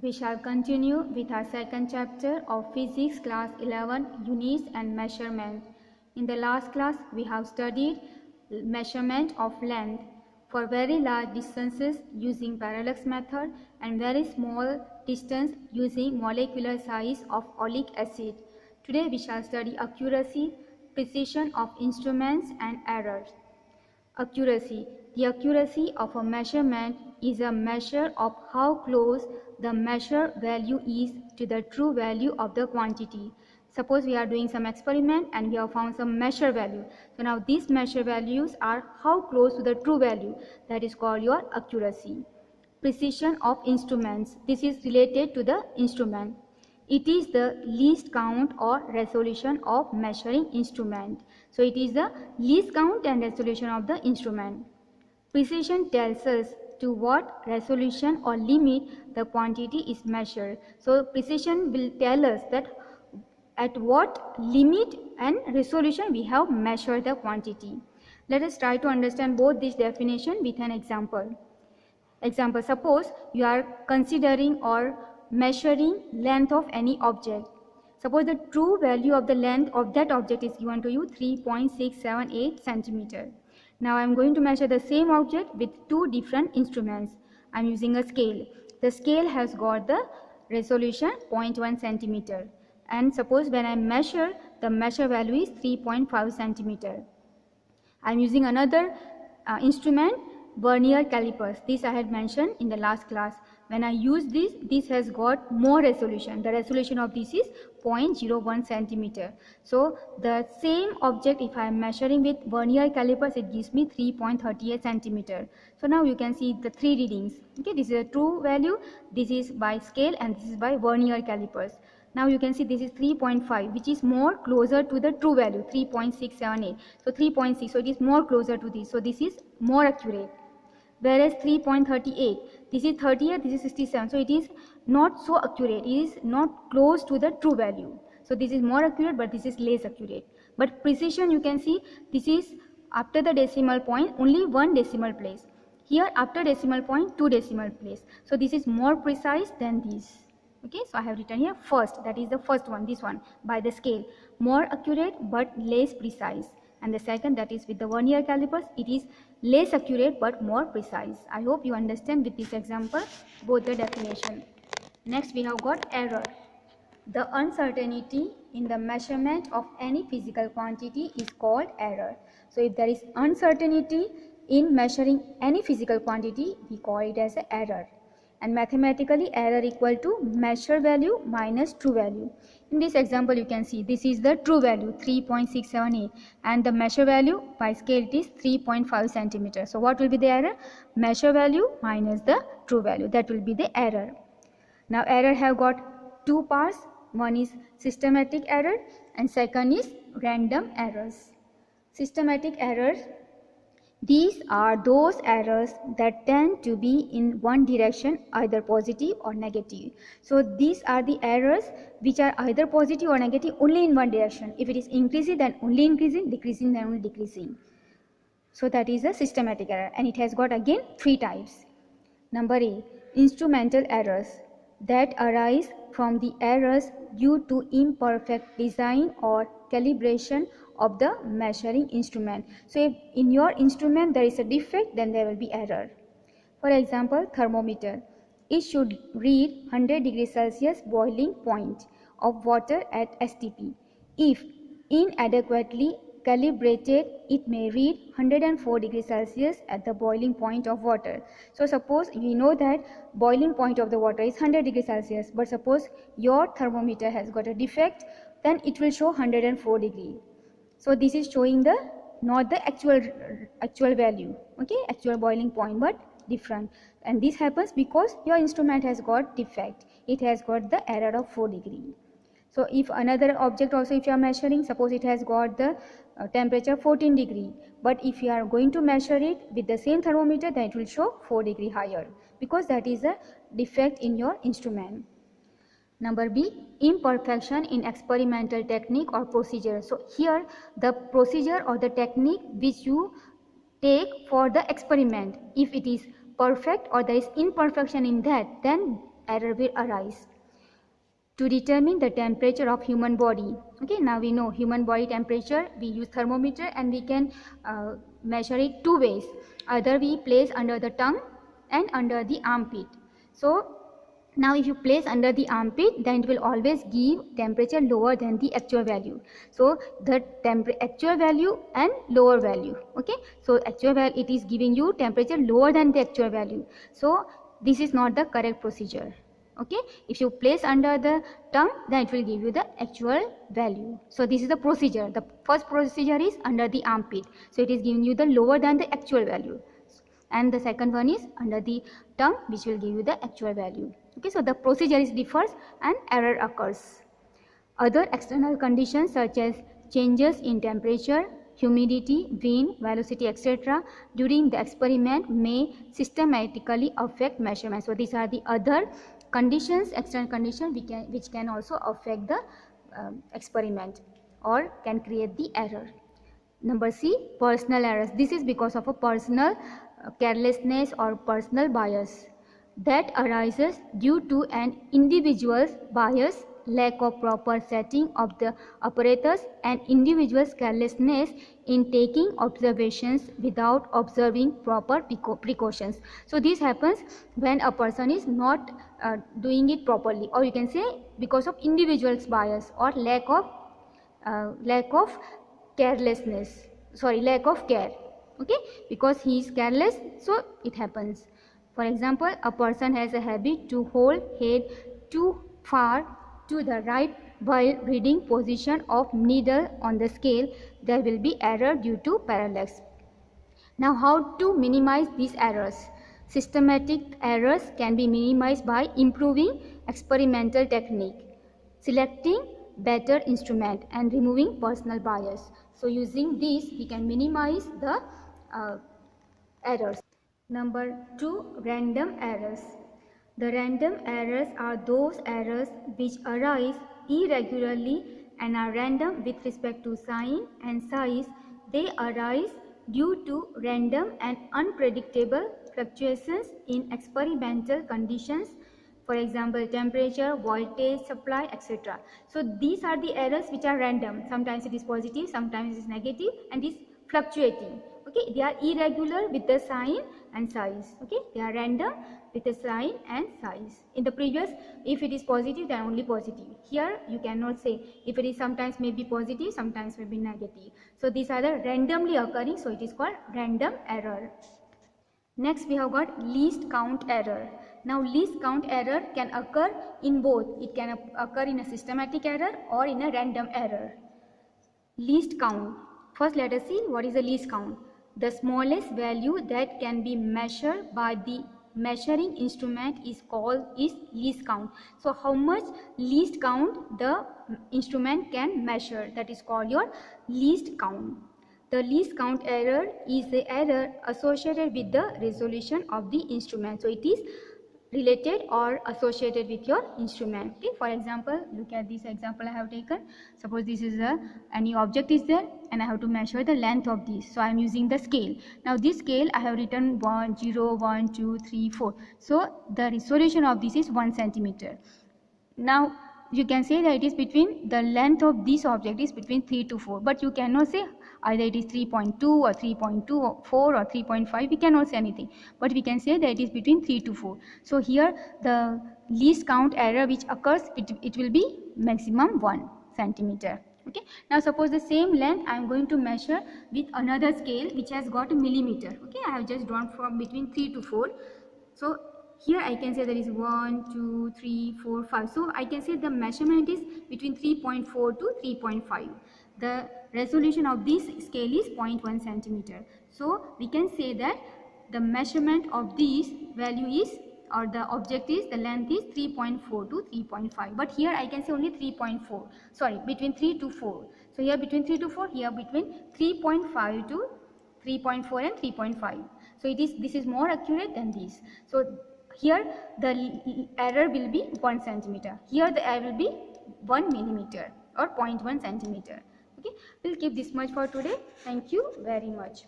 We shall continue with our second chapter of Physics class 11 units and measurement. In the last class we have studied measurement of length for very large distances using parallax method and very small distance using molecular size of oleic acid. Today we shall study accuracy, precision of instruments and errors. Accuracy. The accuracy of a measurement is a measure of how close the measure value is to the true value of the quantity. Suppose we are doing some experiment and we have found some measure value. So now these measure values are how close to the true value. That is called your accuracy. Precision of instruments. This is related to the instrument. It is the least count or resolution of measuring instrument. So it is the least count and resolution of the instrument. Precision tells us to what resolution or limit the quantity is measured. So precision will tell us that at what limit and resolution we have measured the quantity. Let us try to understand both this definition with an example. Example, suppose you are considering or measuring length of any object. Suppose the true value of the length of that object is given to you 3.678 centimeter. Now I am going to measure the same object with two different instruments. I am using a scale. The scale has got the resolution 0.1 centimeter. And suppose when I measure, the measure value is 3.5 centimeter. I am using another instrument, vernier calipers. This I had mentioned in the last class. When I use this has got more resolution. The resolution of this is 0.01 centimeter. So the same object, if I am measuring with vernier calipers, it gives me 3.38 centimeter. So now you can see the three readings. Okay, this is a true value, this is by scale, and this is by vernier calipers. Now you can see this is 3.5, which is more closer to the true value, 3.678. So 3.6, so it is more closer to this. So this is more accurate. Whereas 3.38, this is 38, this is 67. So it is not so accurate. It is not close to the true value. So this is more accurate, but this is less accurate. But precision, you can see this is after the decimal point, only one decimal place. Here after decimal point, two decimal place. So this is more precise than this. Okay, so I have written here first, that is the first one, this one, by the scale, more accurate but less precise. And the second, that is with the vernier calipers, it is less accurate but more precise. I hope you understand with this example both the definition. Next we have got error. The uncertainty in the measurement of any physical quantity is called error. So if there is uncertainty in measuring any physical quantity, we call it as an error. And mathematically, error equal to measure value minus true value. In this example, you can see this is the true value 3.678 and the measure value by scale it is 3.5 centimeter. So what will be the error? Measure value minus the true value. That will be the error. Now error have got two parts. One is systematic error and second is random errors. Systematic errors, these are those errors that tend to be in one direction, either positive or negative. So these are the errors which are either positive or negative only in one direction. If it is increasing, then only increasing, decreasing, then only decreasing. So that is a systematic error, and it has got again three types. Number A, instrumental errors that arise from the errors due to imperfect design or calibration of the measuring instrument. So if in your instrument there is a defect, then there will be error. For example, thermometer. It should read 100 degrees Celsius boiling point of water at STP. If inadequately calibrated, it may read 104 degrees Celsius at the boiling point of water. So suppose we know that boiling point of the water is 100 degrees Celsius, but suppose your thermometer has got a defect, then it will show 104 degrees. So this is showing the not the actual value, okay, actual boiling point, but different. And this happens because your instrument has got defect. It has got the error of 4 degree. So if another object also, if you are measuring, suppose it has got the temperature 14 degree, but if you are going to measure it with the same thermometer, then it will show 4 degree higher, because that is a defect in your instrument. Number B, imperfection in experimental technique or procedure. So here the procedure or the technique which you take for the experiment, if it is perfect or there is imperfection in that, then error will arise. To determine the temperature of human body, okay, now we know human body temperature, we use thermometer and we can measure it two ways. Either we place under the tongue and under the armpit. So now if you place under the armpit, then it will always give temperature lower than the actual value. So the actual value and lower value, okay, so actual value, it is giving you temperature lower than the actual value. So this is not the correct procedure. Okay, if you place under the tongue, then it will give you the actual value. So this is the procedure. The first procedure is under the armpit, so it is giving you the lower than the actual value, and the second one is under the tongue, which will give you the actual value. Okay, so the procedure is differs and error occurs. Other external conditions such as changes in temperature, humidity, wind, velocity, etc. during the experiment may systematically affect measurement. So these are the other conditions, external conditions which can also affect the experiment or can create the error. Number C, personal errors. This is because of a personal carelessness or personal bias that arises due to an individual's bias, lack of proper setting of the apparatus, and individual's carelessness in taking observations without observing proper precautions. So this happens when a person is not doing it properly, or you can say because of individual's bias or lack of carelessness, lack of care. Okay, because he is careless, so it happens. For example, a person has a habit to hold head too far to the right while reading position of needle on the scale. There will be error due to parallax. Now, how to minimize these errors? Systematic errors can be minimized by improving experimental technique, selecting better instrument, and removing personal bias. So using these, we can minimize the errors. Number 2, random errors. The random errors are those errors which arise irregularly and are random with respect to sign and size. They arise due to random and unpredictable fluctuations in experimental conditions, for example temperature, voltage, supply, etc. So these are the errors which are random. Sometimes it is positive, sometimes it is negative, and is fluctuating. Okay, they are irregular with the sign and size. Okay, they are random with the sign and size. In the previous, if it is positive, then only positive. Here you cannot say if it is sometimes may be positive, sometimes may be negative. So these are the randomly occurring, so it is called random error. Next we have got least count error. Now least count error can occur in both. It can occur in a systematic error or in a random error. Least count. First let us see what is the least count. The smallest value that can be measured by the measuring instrument is least count. So how much least count the instrument can measure, that is called your least count. The least count error is the error associated with the resolution of the instrument. So it is related or associated with your instrument. Okay, for example, look at this example I have taken. Suppose this is any object is there and I have to measure the length of this. So I am using the scale. Now this scale I have written 1, 0, 1, 2, 3, 4. So the resolution of this is 1 centimeter. Now you can say that it is between, the length of this object is between 3 to 4, but you cannot say either it is 3.2 or 3.24 or 3.5. we cannot say anything, but we can say that it is between 3 to 4. So here the least count error which occurs, it will be maximum 1 centimeter. Okay, now suppose the same length I am going to measure with another scale which has got a millimeter. Okay, I have just drawn from between 3 to 4. So here I can say there is 1, 2, 3, 4, 5. So I can say the measurement is between 3.4 to 3.5. The resolution of this scale is 0.1 centimeter. So we can say that the measurement of this value is, or the object is, the length is 3.4 to 3.5. But here I can say only 3.4. Sorry, between 3 to 4. So here between 3 to 4, here between 3.5 to 3.4 and 3.5. So this is more accurate than this. So here the error will be 1 centimeter. Here the error will be 1 millimeter or 0.1 centimeter. Okay, we'll keep this much for today. Thank you very much.